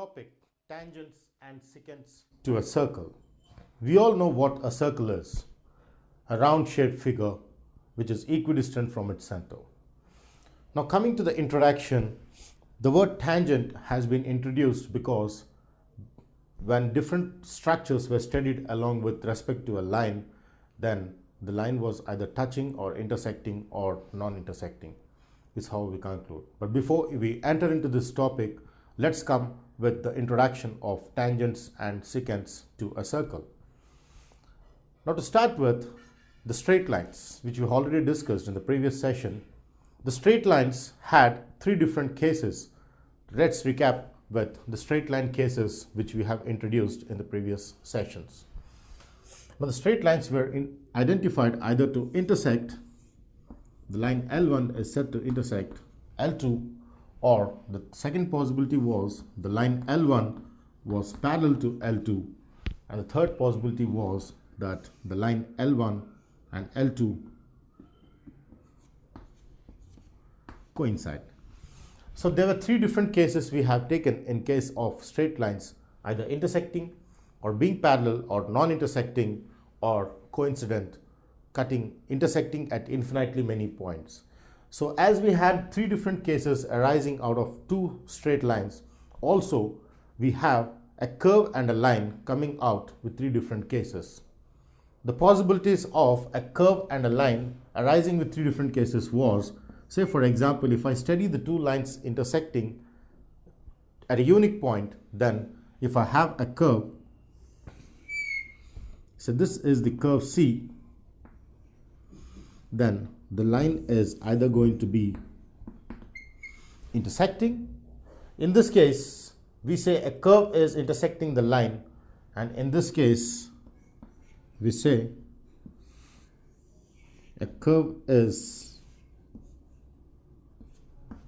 topic, tangents and secants to a circle. We all know what a circle is, a round shaped figure which is equidistant from its center. Now coming to the introduction, the word tangent has been introduced because when different structures were studied along with respect to a line, then the line was either touching or intersecting or non-intersecting is how we conclude. But before we enter into this topic, let's come with the introduction of tangents and secants to a circle. Now to start with, the straight lines, which we already discussed in the previous session, the straight lines had three different cases. Let's recap with the straight line cases which we have introduced in the previous sessions. Now the straight lines were identified either to intersect, the line L1 is said to intersect L2, or the second possibility was the line L1 was parallel to L2, and the third possibility was that the line L1 and L2 coincide. So there were three different cases we have taken in case of straight lines, either intersecting or being parallel or non-intersecting or coincident, intersecting at infinitely many points. So as we had three different cases arising out of two straight lines, also we have a curve and a line coming out with three different cases. The possibilities of a curve and a line arising with three different cases was, say for example, if I study the two lines intersecting at a unique point, then if I have a curve, so this is the curve C, then the line is either going to be intersecting. In this case, we say a curve is intersecting the line, and in this case, we say a curve is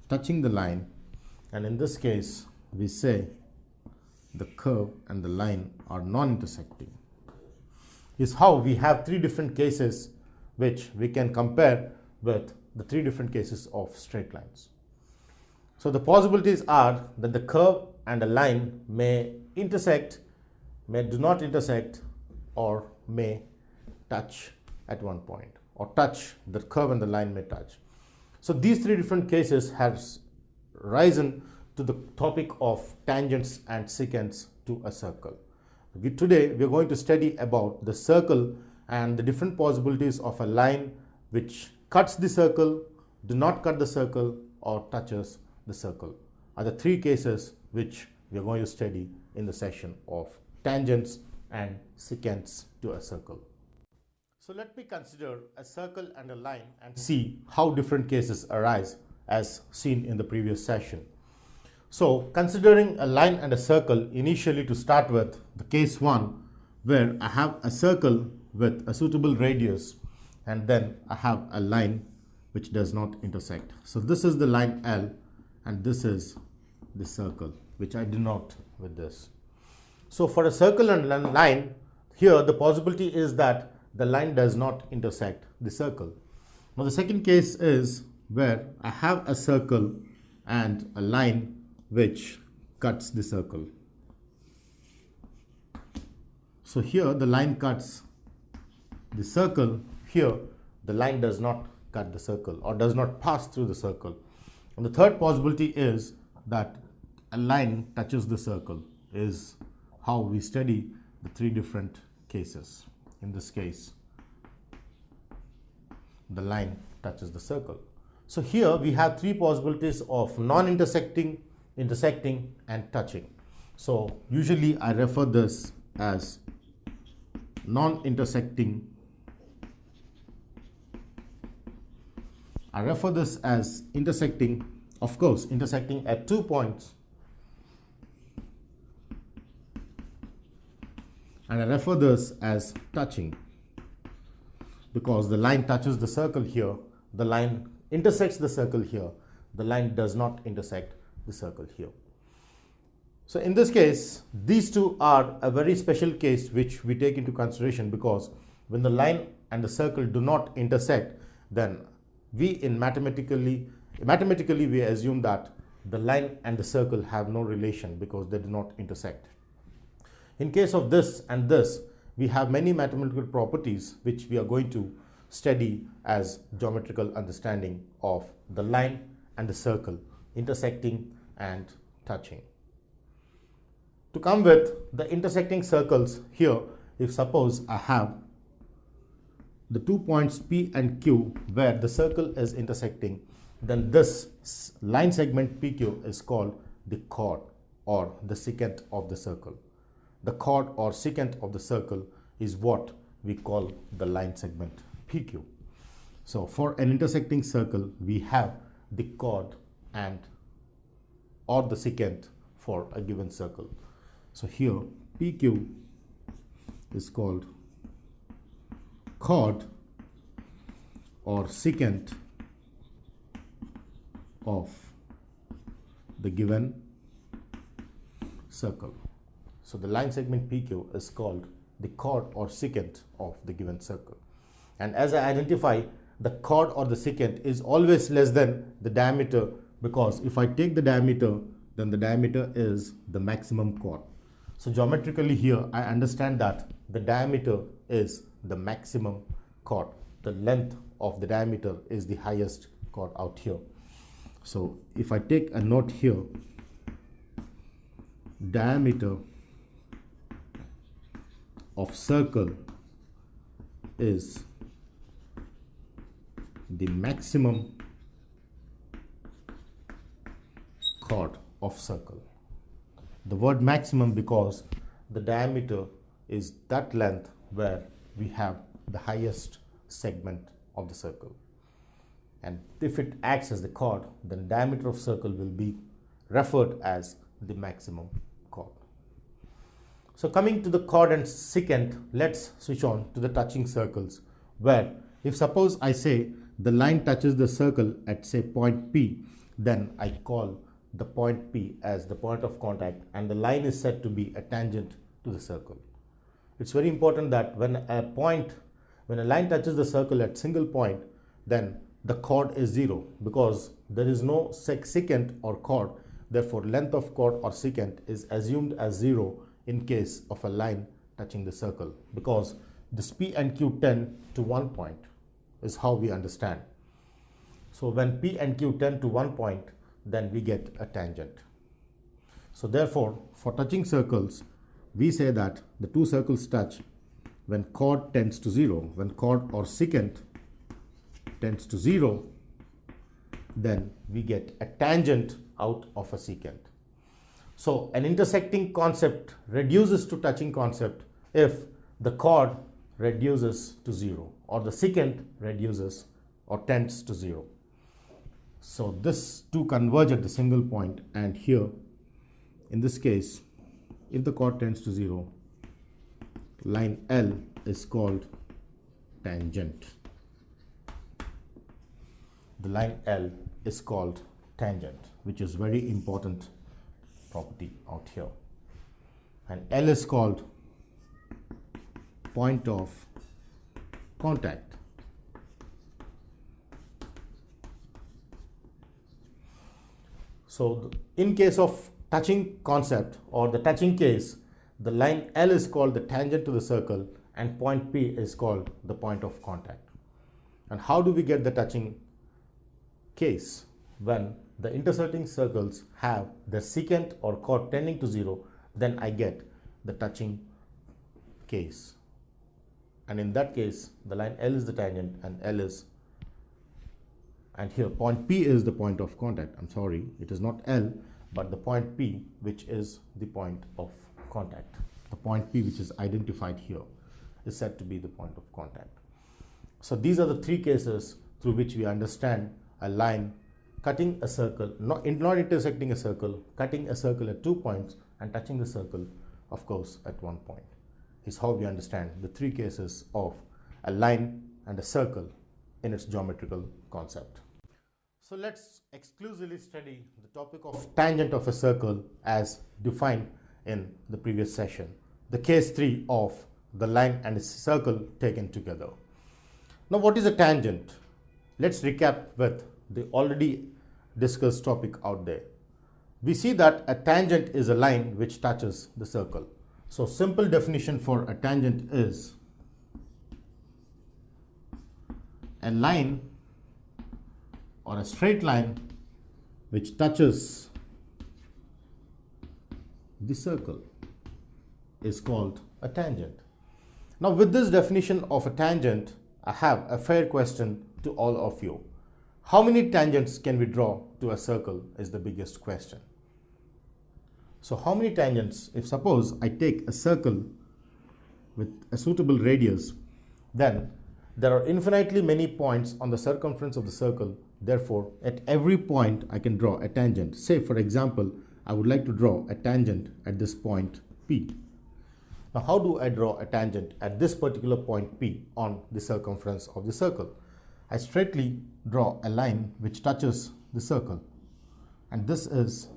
touching the line, and in this case, we say the curve and the line are non-intersecting. Is how we have three different cases which we can compare with the three different cases of straight lines. So the possibilities are that the curve and a line may intersect, may do not intersect, or may touch at one point, or touch, the curve and the line may touch. So these three different cases has risen to the topic of tangents and secants to a circle. Today we are going to study about the circle and the different possibilities of a line which cuts the circle, do not cut the circle, or touches the circle are the three cases which we are going to study in the session of tangents and secants to a circle. So let me consider a circle and a line and see how different cases arise as seen in the previous session. So considering a line and a circle, initially to start with, the case 1 where I have a circle with a suitable radius and then I have a line which does not intersect. So this is the line L and this is the circle which I denote with this. So for a circle and a line, here the possibility is that the line does not intersect the circle. Now the second case is where I have a circle and a line which cuts the circle. So here the line cuts the circle, here the line does not cut the circle or does not pass through the circle. And the third possibility is that a line touches the circle, is how we study the three different cases. In this case, the line touches the circle. So here we have three possibilities of non-intersecting, intersecting, and touching. So usually I refer this as non-intersecting. I refer this as intersecting, of course, intersecting at 2 points. And I refer this as touching because the line touches the circle here, the line intersects the circle here, the line does not intersect the circle here. So in this case, these two are a very special case which we take into consideration because when the line and the circle do not intersect, then we mathematically we assume that the line and the circle have no relation because they do not intersect. In case of this and this, we have many mathematical properties which we are going to study as geometrical understanding of the line and the circle intersecting and touching. To come with the intersecting circles here, if suppose I have the 2 points P and Q where the circle is intersecting, then this line segment PQ is called the chord or the secant of the circle. The chord or secant of the circle is what we call the line segment PQ. So for an intersecting circle, we have the chord and or the secant for a given circle. So here PQ is called chord or secant of the given circle. So the line segment PQ is called the chord or secant of the given circle. And as I identify, the chord or the secant is always less than the diameter, because if I take the diameter, then the diameter is the maximum chord. So geometrically here, I understand that the diameter is the maximum chord. The length of the diameter is the highest chord out here. So if I take a note here, diameter of circle is the maximum chord of circle. The word maximum because the diameter is that length where we have the highest segment of the circle. And if it acts as the chord, then diameter of circle will be referred as the maximum chord. So coming to the chord and secant, let's switch on to the touching circles, where if suppose I say the line touches the circle at say point P, then I call the point P as the point of contact and the line is said to be a tangent to the circle. It's very important that when a line touches the circle at single point, then the chord is 0 because there is no secant or chord. Therefore, length of chord or secant is assumed as 0 in case of a line touching the circle, because this P and Q tend to one point is how we understand. So when P and Q tend to one point, then we get a tangent. So therefore, for touching circles, we say that the two circles touch when chord tends to 0. When chord or secant tends to 0, then we get a tangent out of a secant. So an intersecting concept reduces to touching concept if the chord reduces to 0 or the secant reduces or tends to 0. So this two converge at the single point, and here in this case, if the chord tends to 0, line L is called tangent. The line L is called tangent, which is very important property out here. And L is called point of contact. So in case of touching concept or the touching case, the line L is called the tangent to the circle and point P is called the point of contact. And how do we get the touching case? When the intersecting circles have the secant or chord tending to 0, then I get the touching case. And in that case, the line L is the tangent and here point P is the point of contact. I'm sorry, it is not L, but the point P, which is the point of contact. The point P, which is identified here, is said to be the point of contact. So these are the three cases through which we understand a line cutting a circle, not intersecting a circle, cutting a circle at 2 points and touching the circle, of course, at 1 point. Is how we understand the three cases of a line and a circle in its geometrical concept. So let's exclusively study the topic of tangent of a circle as defined in the previous session, the case 3 of the line and a circle taken together. Now, what is a tangent? Let's recap with the already discussed topic out there. we see that a tangent is a line which touches the circle. So simple definition for a tangent is a line or a straight line which touches the circle is called a tangent. Now with this definition of a tangent, I have a fair question to all of you. How many tangents can we draw to a circle is the biggest question. So how many tangents, if suppose I take a circle with a suitable radius, then there are infinitely many points on the circumference of the circle. Therefore, at every point I can draw a tangent. Say for example, I would like to draw a tangent at this point P. Now how do I draw a tangent at this particular point P on the circumference of the circle? I straightly draw a line which touches the circle, and this is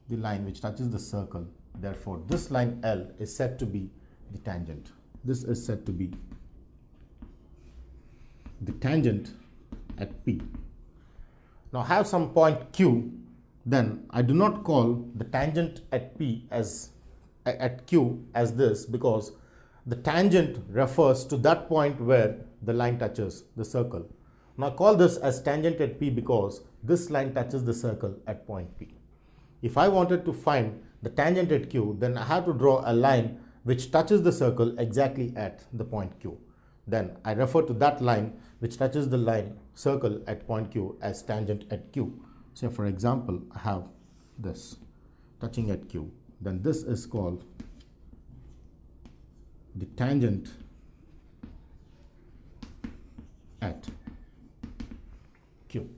the line which touches the circle. Therefore, this line L is said to be the tangent. This is said to be the tangent at P. Now have some point Q, then I do not call the tangent at P as at Q as this, because the tangent refers to that point where the line touches the circle. Now call this as tangent at P because this line touches the circle at point P. If I wanted to find the tangent at Q, then I have to draw a line which touches the circle exactly at the point Q. Then I refer to that line which touches the line circle at point Q as tangent at Q. So for example, I have this touching at Q. Then this is called the tangent at Q.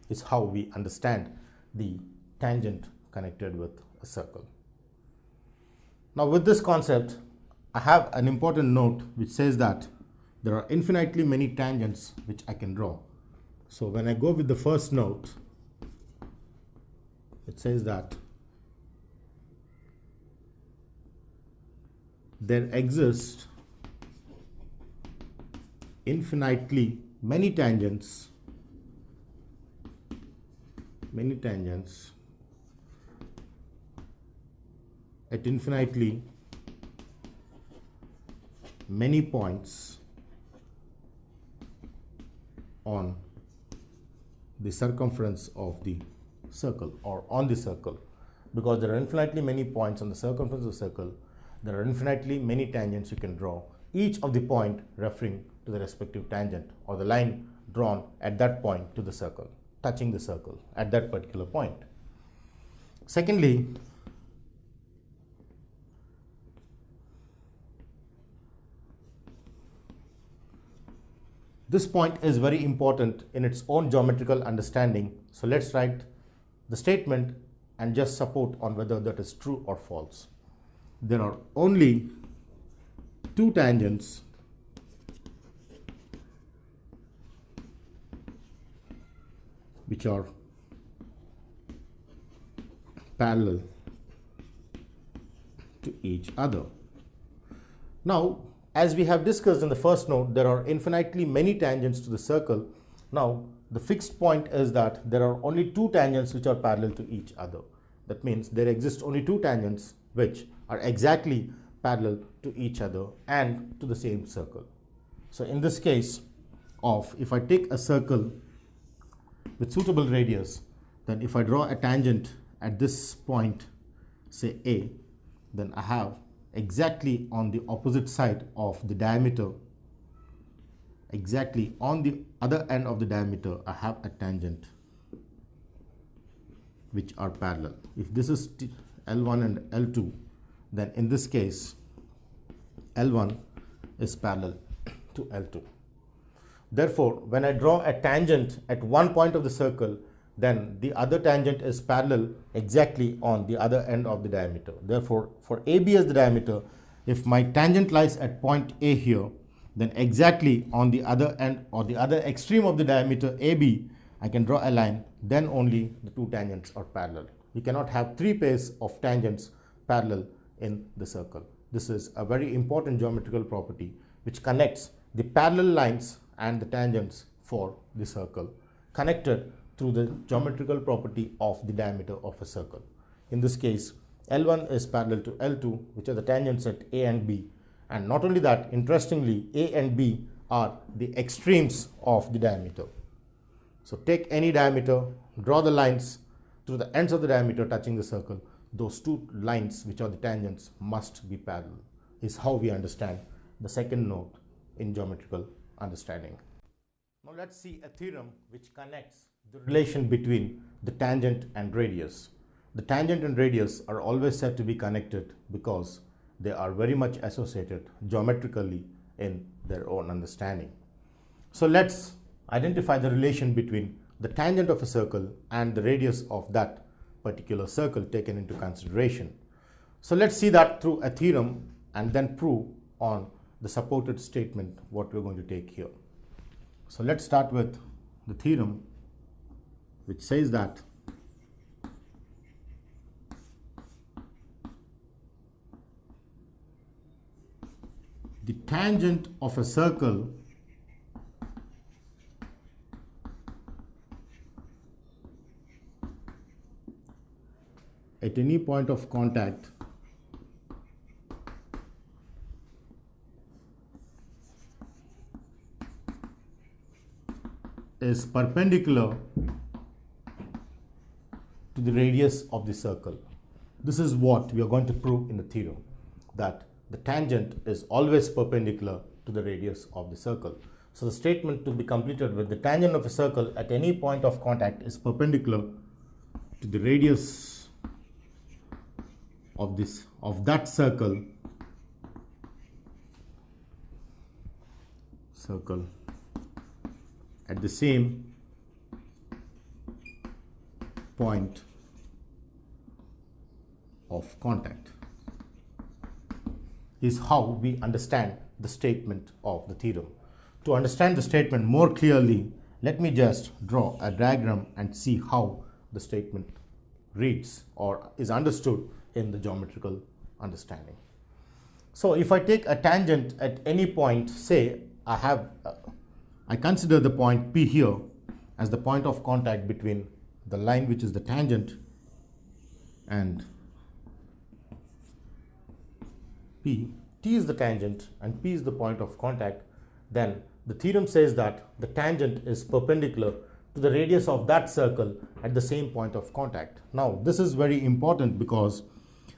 Is how we understand the tangent connected with a circle. Now with this concept, I have an important note which says that there are infinitely many tangents which I can draw. So when I go with the first note, it says that there exist infinitely many tangents at infinitely many points on the circumference of the circle or on the circle. Because there are infinitely many points on the circumference of the circle, there are infinitely many tangents you can draw, each of the point referring to the respective tangent or the line drawn at that point to the circle, touching the circle at that particular point. Secondly, this point is very important in its own geometrical understanding. So let's write the statement and just support on whether that is true or false. There are only two tangents which are parallel to each other. Now, as we have discussed in the first note, there are infinitely many tangents to the circle. Now, the fixed point is that there are only two tangents which are parallel to each other. That means there exist only two tangents which are exactly parallel to each other and to the same circle. So in this case of, if I take a circle with suitable radius, then if I draw a tangent at this point, say A, then I have exactly on the opposite side of the diameter, exactly on the other end of the diameter, I have a tangent which are parallel. If this is L1 and L2, then in this case L1 is parallel to L2. Therefore, when I draw a tangent at one point of the circle, then the other tangent is parallel exactly on the other end of the diameter. Therefore, for AB as the diameter, if my tangent lies at point A here, then exactly on the other end or the other extreme of the diameter AB, I can draw a line, then only the two tangents are parallel. You cannot have three pairs of tangents parallel in the circle. This is a very important geometrical property which connects the parallel lines and the tangents for the circle connected through the geometrical property of the diameter of a circle. In this case, L1 is parallel to L2, which are the tangents at A and B. And not only that, interestingly, A and B are the extremes of the diameter. So take any diameter, draw the lines through the ends of the diameter touching the circle. Those two lines, which are the tangents, must be parallel, is how we understand the second note in geometrical understanding. Now let's see a theorem which connects the relation between the tangent and radius. The tangent and radius are always said to be connected because they are very much associated geometrically in their own understanding. So let's identify the relation between the tangent of a circle and the radius of that particular circle taken into consideration. So let's see that through a theorem and then prove on the supported statement what we're going to take here. So let's start with the theorem which says that the tangent of a circle at any point of contact is perpendicular to the radius of the circle. This is what we are going to prove in the theorem, that the tangent is always perpendicular to the radius of the circle. So the statement to be completed with the tangent of a circle at any point of contact is perpendicular to the radius of that circle at the same point of contact, is how we understand the statement of the theorem. To understand the statement more clearly, let me just draw a diagram and see how the statement reads or is understood in the geometrical understanding. So if I take a tangent at any point, say I consider the point P here as the point of contact between the line which is the tangent and P. T is the tangent and P is the point of contact. Then the theorem says that the tangent is perpendicular to the radius of that circle at the same point of contact. Now this is very important because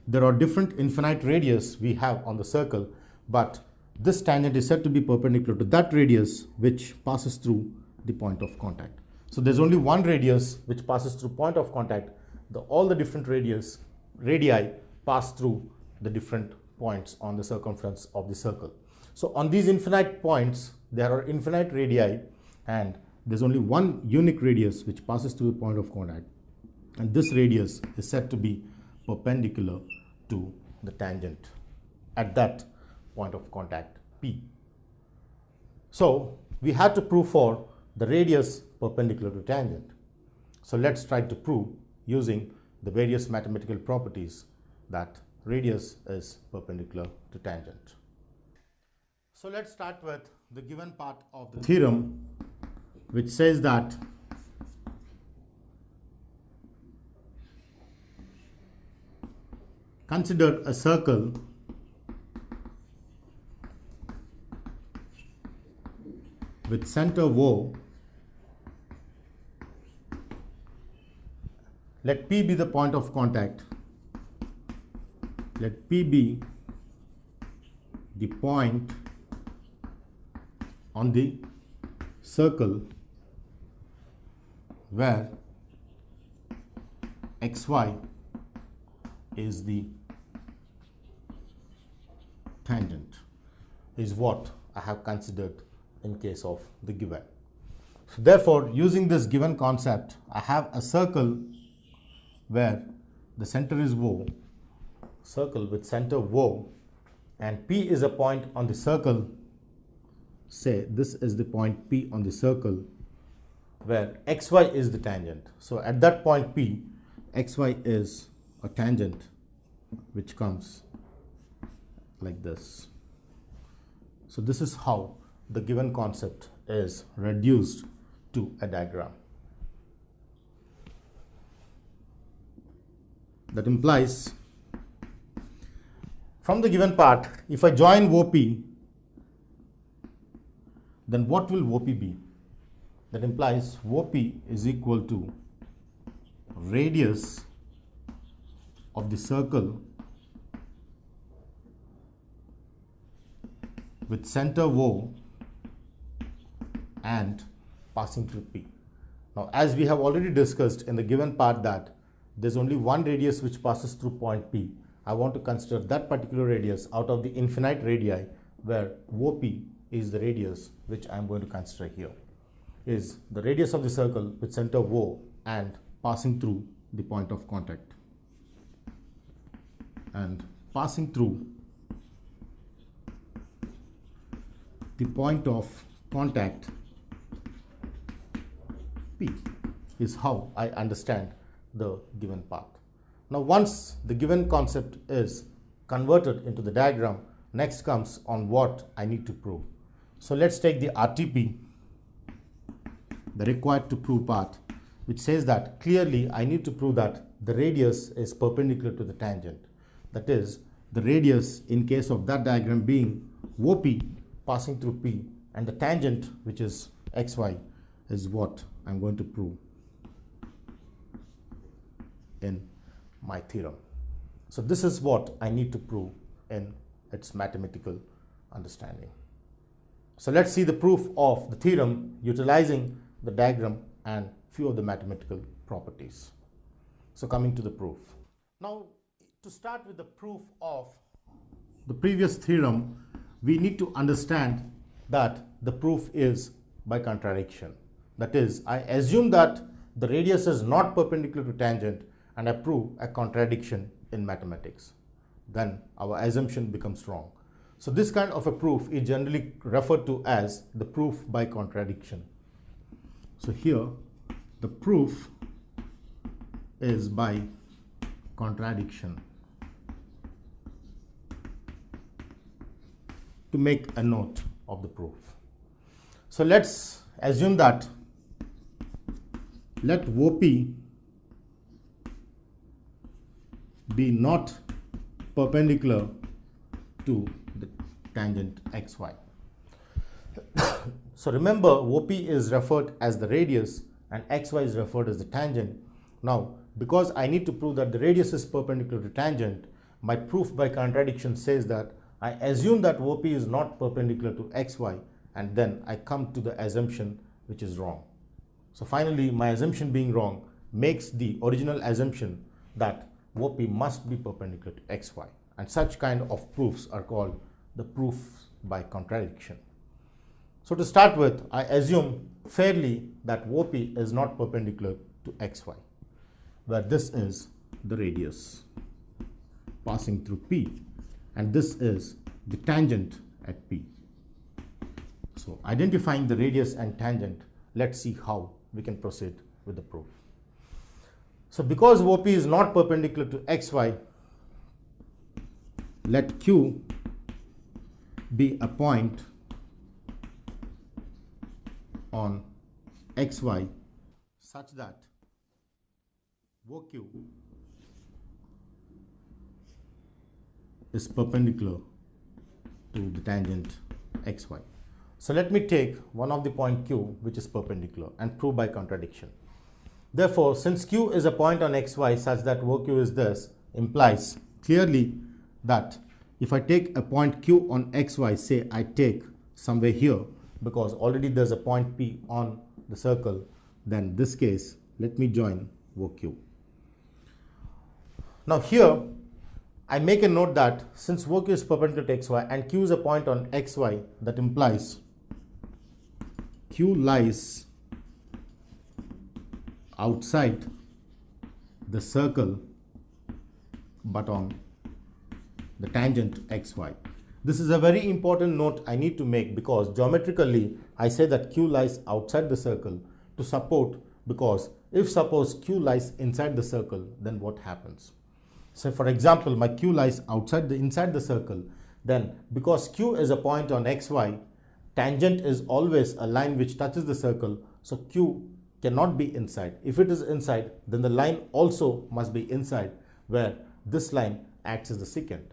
there are different infinite radius we have on the circle, but this tangent is said to be perpendicular to that radius which passes through the point of contact. So there's only one radius which passes through point of contact. All the different radii pass through the different points on the circumference of the circle. So on these infinite points, there are infinite radii, and there's only one unique radius which passes through the point of contact, and this radius is said to be perpendicular to the tangent at that point of contact P. So we had to prove for the radius perpendicular to tangent. So let's try to prove using the various mathematical properties that radius is perpendicular to tangent. So let's start with the given part of the theorem, which says that consider a circle with center O. Let P be the point of contact. Let P be the point on the circle where xy is the tangent, is what I have considered in case of the given. So therefore, using this given concept, I have a circle where the center is O, circle with center O, and P is a point on the circle. Say this is the point P on the circle where xy is the tangent. So at that point P, xy is a tangent which comes like this. So this is how the given concept is reduced to a diagram. That implies from the given part, if I join OP, then what will OP be? That implies OP is equal to radius of the circle with center O and passing through P. Now, as we have already discussed in the given part that there's only one radius which passes through point P, I want to consider that particular radius out of the infinite radii, where OP is the radius which I am going to consider here, is the radius of the circle with center O and passing through the point of contact. And passing through the point of contact P is how I understand the given path. Now, once the given concept is converted into the diagram, next comes on what I need to prove. So let's take the RTP, the required to prove part, which says that clearly I need to prove that the radius is perpendicular to the tangent. That is, the radius in case of that diagram being OP passing through P, and the tangent, which is XY, is what I'm going to prove in my theorem. So this is what I need to prove in its mathematical understanding. So let's see the proof of the theorem utilizing the diagram and few of the mathematical properties. So coming to the proof. Now, to start with the proof of the previous theorem, we need to understand that the proof is by contradiction. That is, I assume that the radius is not perpendicular to tangent, and I prove a contradiction in mathematics. Then our assumption becomes wrong. So this kind of a proof is generally referred to as the proof by contradiction. So here the proof is by contradiction. To make a note of the proof. So let's assume that let OP be not perpendicular to the tangent XY. So remember, OP is referred as the radius and XY is referred as the tangent. Now, because I need to prove that the radius is perpendicular to tangent, my proof by contradiction says that I assume that OP is not perpendicular to XY, and then I come to the assumption which is wrong. So finally, my assumption being wrong makes the original assumption that OP must be perpendicular to XY, and such kind of proofs are called the proof by contradiction. So to start with, I assume fairly that OP is not perpendicular to XY, where this is the radius passing through P, and this is the tangent at P. So identifying the radius and tangent, let's see how we can proceed with the proof. So because OP is not perpendicular to XY, let Q be a point on XY such that OQ is perpendicular to the tangent XY. So let me take one of the point Q which is perpendicular and prove by contradiction. Therefore, since Q is a point on XY such that OQ is this, implies clearly that if I take a point Q on XY, say I take somewhere here, because already there's a point P on the circle, then in this case, let me join OQ. Now here, I make a note that since OQ is perpendicular to XY and Q is a point on XY, that implies Q lies outside the circle but on the tangent XY. This is a very important note I need to make, because geometrically I say that Q lies outside the circle to support, because if suppose Q lies inside the circle, then what happens? So for example, my Q lies inside the circle, then because Q is a point on XY, tangent is always a line which touches the circle, so Q cannot be inside. If it is inside, then the line also must be inside. where this line acts as the secant.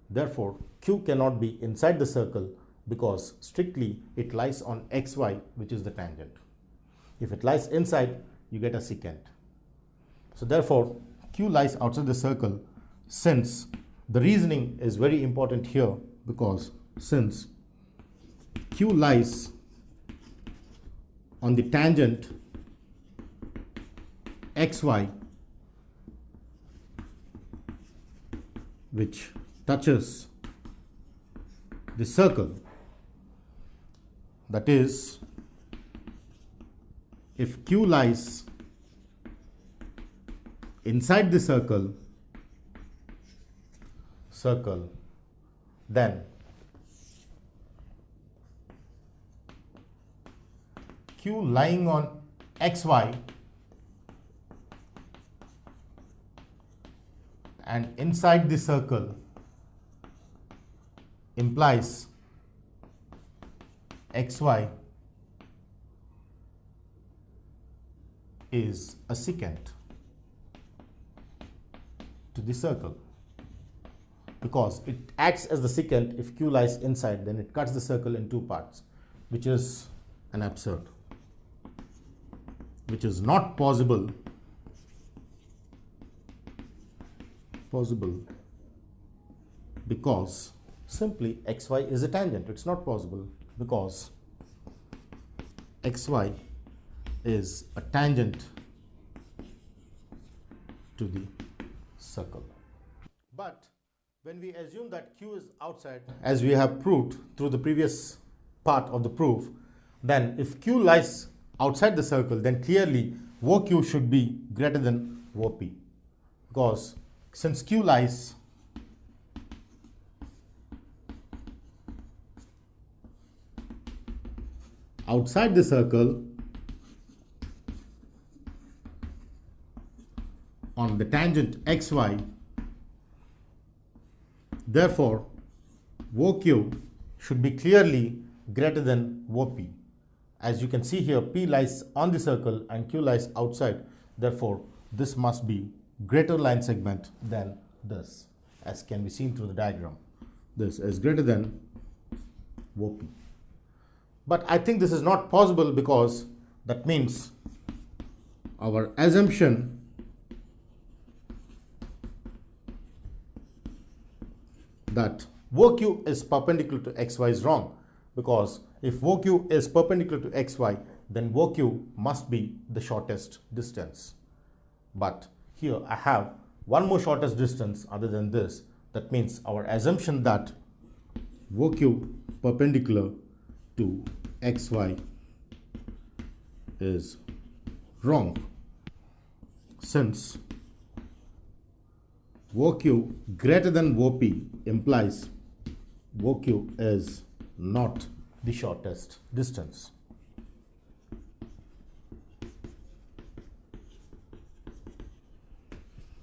Therefore, Q cannot be inside the circle because strictly it lies on xy, which is the tangent. If it lies inside, you get a secant. So therefore, Q lies outside the circle, since the reasoning is very important here, because since Q lies on the tangent xy, which touches the circle, that is, if Q lies inside the circle, then Q lying on xy and inside the circle implies xy is a secant to the circle, because it acts as the secant. If Q lies inside, then it cuts the circle in two parts, which is an absurd, which is not possible because simply xy is a tangent. It's not possible because xy is a tangent to the circle. But when we assume that Q is outside, as we have proved through the previous part of the proof, then if Q lies outside the circle, then clearly OQ should be greater than OP, because since Q lies outside the circle on the tangent xy, therefore OQ should be clearly greater than OP. As you can see here, P lies on the circle and Q lies outside. Therefore, this must be greater line segment than this, as can be seen through the diagram. This is greater than OP. But I think this is not possible, because that means our assumption that OQ is perpendicular to xy is wrong, because if OQ is perpendicular to xy, then OQ must be the shortest distance. But here I have one more shortest distance other than this. That means our assumption that OQ perpendicular to xy is wrong, since OQ greater than OP implies OQ is not the shortest distance.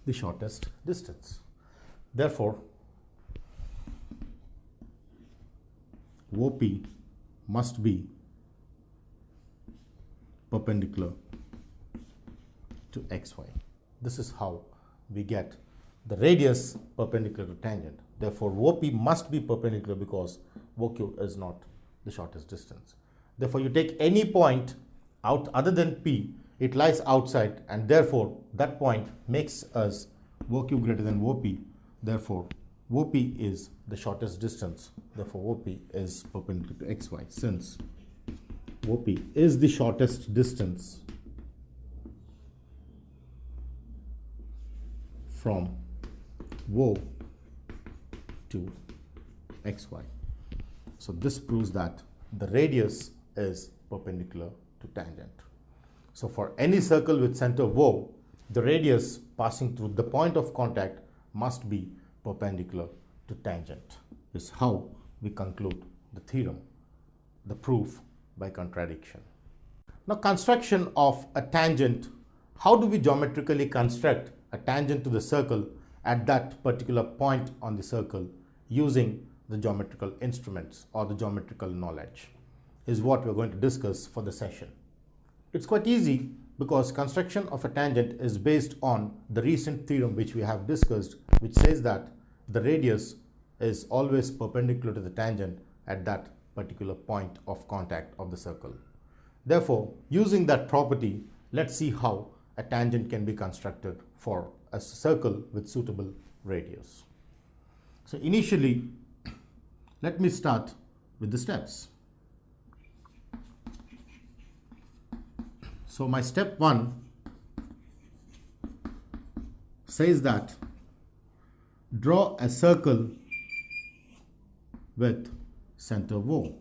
The shortest distance. Therefore, OP must be perpendicular to xy. This is how we get the radius perpendicular to tangent. Therefore, OP must be perpendicular, because OQ is not the shortest distance. Therefore, you take any point out other than P, it lies outside, and therefore that point makes us OQ greater than OP. Therefore, OP is the shortest distance. Therefore, OP is perpendicular to xy. Since OP is the shortest distance from O to xy. So this proves that the radius is perpendicular to tangent. So for any circle with center O, the radius passing through the point of contact must be perpendicular to tangent. This is how we conclude the theorem, the proof by contradiction. Now, construction of a tangent. How do we geometrically construct a tangent to the circle at that particular point on the circle using the geometrical instruments or the geometrical knowledge, is what we're going to discuss for the session. It's quite easy because construction of a tangent is based on the recent theorem which we have discussed, which says that the radius is always perpendicular to the tangent at that particular point of contact of the circle. Therefore, using that property, let's see how a tangent can be constructed for a circle with suitable radius. So initially, let me start with the steps. So my step 1 says that draw a circle with center O.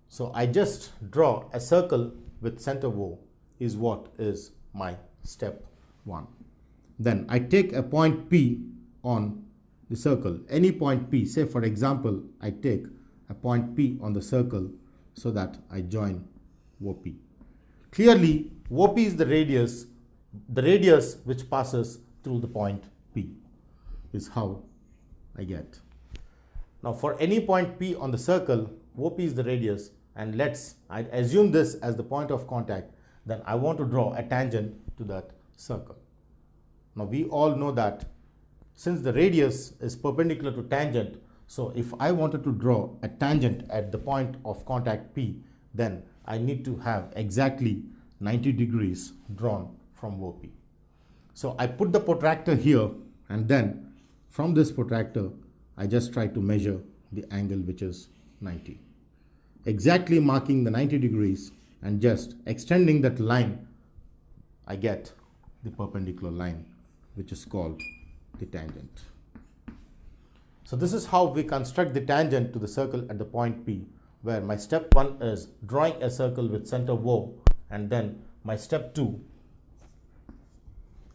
So I just draw a circle with center O is what is my step 1. Then I take a point P on the circle, any point P. Say for example, I take a point P on the circle so that I join OP. Clearly, OP is the radius which passes through the point P is how I get. Now for any point P on the circle, OP is the radius, and I assume this as the point of contact, then I want to draw a tangent to that circle. Now we all know that since the radius is perpendicular to tangent, so if I wanted to draw a tangent at the point of contact P, then I need to have exactly 90 degrees drawn from OP. So I put the protractor here, and then from this protractor, I just try to measure the angle which is 90. Exactly marking the 90 degrees and just extending that line, I get the perpendicular line which is called the tangent. So this is how we construct the tangent to the circle at the point P, where my step 1 is drawing a circle with center O, and then my step 2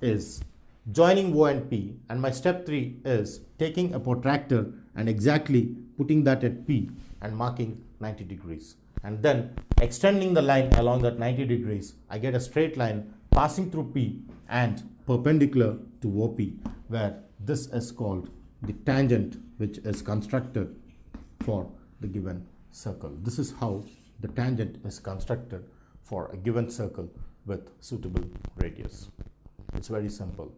is joining O and P, and my step 3 is taking a protractor and exactly putting that at P and marking 90 degrees, and then extending the line along that 90 degrees. I get a straight line passing through P and perpendicular to OP, where this is called the tangent which is constructed for the given circle. This is how the tangent is constructed for a given circle with suitable radius. It's very simple.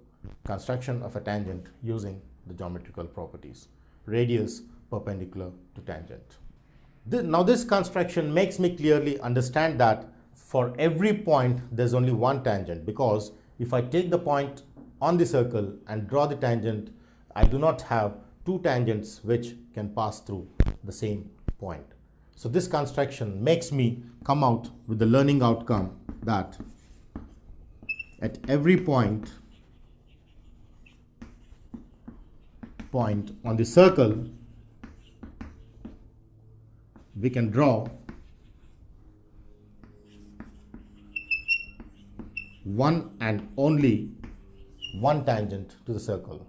Construction of a tangent using the geometrical properties. Radius perpendicular to tangent. Now this construction makes me clearly understand that for every point there's only one tangent, because if I take the point on the circle and draw the tangent, I do not have two tangents which can pass through the same point. So this construction makes me come out with the learning outcome that at every point on the circle, we can draw one and only one tangent to the circle.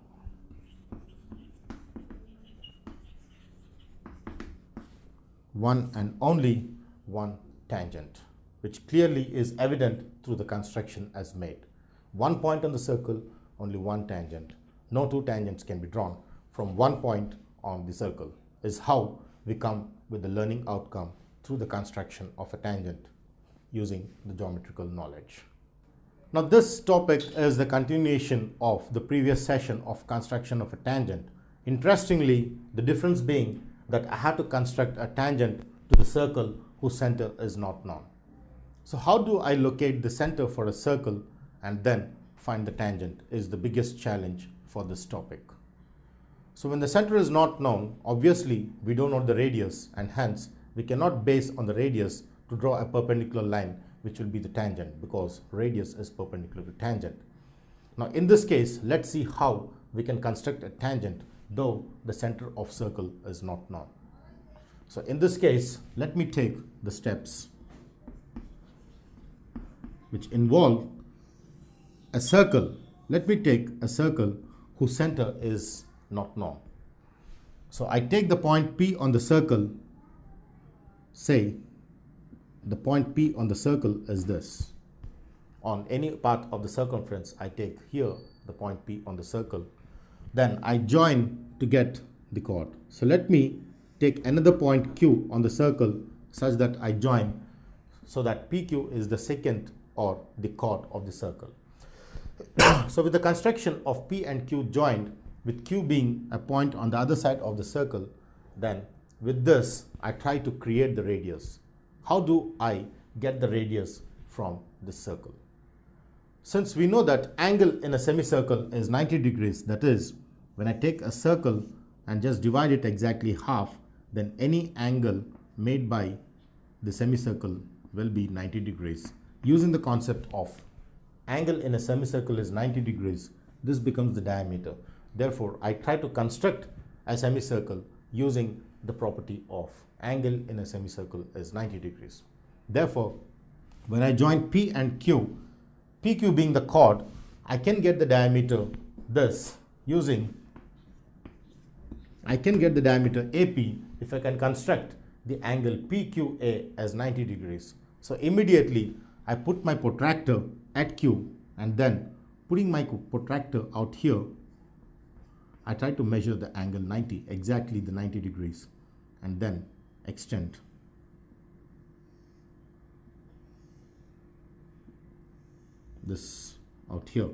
One and only one tangent, which clearly is evident through the construction as made. One point on the circle, only one tangent. No two tangents can be drawn from one point on the circle, is how we come with the learning outcome through the construction of a tangent using the geometrical knowledge. Now this topic is the continuation of the previous session of construction of a tangent. Interestingly, the difference being that I have to construct a tangent to the circle whose center is not known. So how do I locate the center for a circle and then find the tangent is the biggest challenge for this topic. So when the center is not known, obviously we don't know the radius, and hence we cannot base on the radius to draw a perpendicular line which will be the tangent, because radius is perpendicular to tangent. Now in this case, let's see how we can construct a tangent though the center of circle is not known. So in this case, let me take the steps which involve a circle. Let me take a circle whose center is not known. So I take the point P on the circle. Say the point P on the circle is this. On any part of the circumference, I take here the point P on the circle. Then I join to get the chord. So let me take another point Q on the circle such that I join, so that PQ is the secant or the chord of the circle. So with the construction of P and Q joined, with Q being a point on the other side of the circle, then with this I try to create the radius. How do I get the radius from this circle? Since we know that angle in a semicircle is 90 degrees, that is, when I take a circle and just divide it exactly half, then any angle made by the semicircle will be 90 degrees. Using the concept of angle in a semicircle is 90 degrees, this becomes the diameter. Therefore, I try to construct a semicircle using the property of angle in a semicircle is 90 degrees. Therefore, when I join P and Q, PQ being the chord, I can get the diameter this using, I can get the diameter AP if I can construct the angle PQA as 90 degrees. So immediately I put my protractor at Q, and then putting my protractor out here, I try to measure the angle 90, exactly the 90 degrees, and then extend. This out here.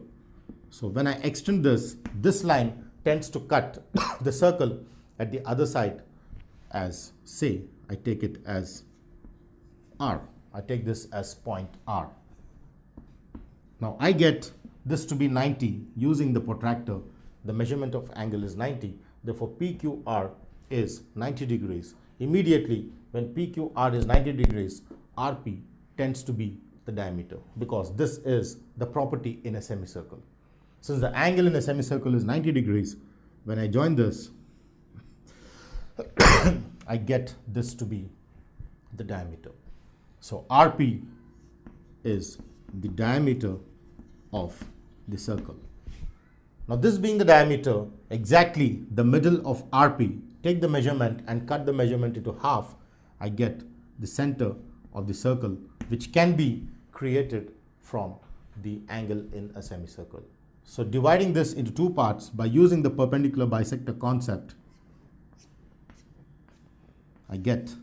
So when I extend this, this line tends to cut the circle at the other side as, say, I take it as R. I take this as point R. Now I get this to be 90 using the protractor. The measurement of angle is 90. Therefore, PQR is 90 degrees. Immediately, when PQR is 90 degrees, RP tends to be the diameter, because this is the property in a semicircle. Since the angle in a semicircle is 90 degrees, when I join this, I get this to be the diameter. So RP is the diameter of the circle. Now this being the diameter, exactly the middle of RP, take the measurement and cut the measurement into half, I get the center of the circle, which can be created from the angle in a semicircle. So dividing this into two parts by using the perpendicular bisector concept, I get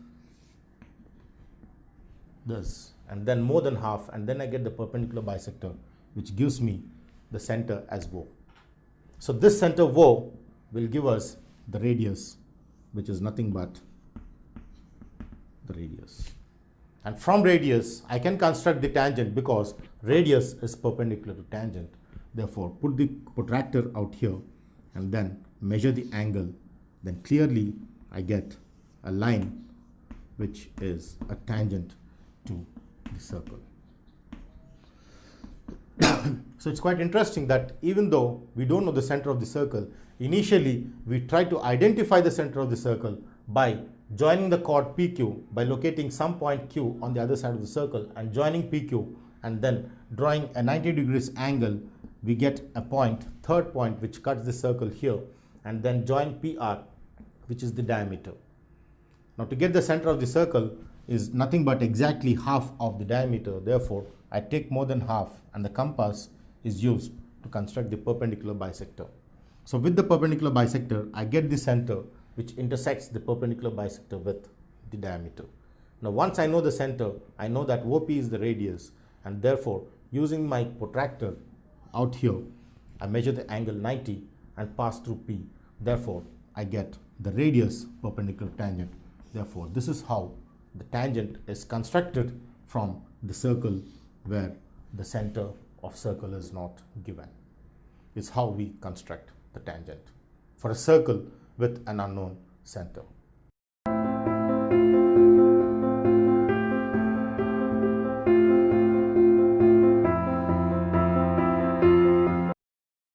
this, and then more than half, and then I get the perpendicular bisector, which gives me the center as O. So this center O will give us the radius, which is nothing but the radius. And from radius, I can construct the tangent, because radius is perpendicular to tangent. Therefore, put the protractor out here and then measure the angle. Then clearly, I get a line which is a tangent to the circle. So it's quite interesting that even though we don't know the center of the circle, initially we try to identify the center of the circle by joining the chord PQ, by locating some point Q on the other side of the circle and joining PQ, and then drawing a 90 degrees angle. We get a point, third point, which cuts the circle here, and then join PR, which is the diameter. Now to get the center of the circle is nothing but exactly half of the diameter. Therefore, I take more than half, and the compass is used to construct the perpendicular bisector. So with the perpendicular bisector, I get the center, which intersects the perpendicular bisector with the diameter. Now once I know the center, I know that OP is the radius, and therefore using my protractor out here, I measure the angle 90 and pass through P. Therefore, I get the radius perpendicular tangent. Therefore, this is how the tangent is constructed from the circle where the center of circle is not given. It's how we construct the tangent for a circle with an unknown center.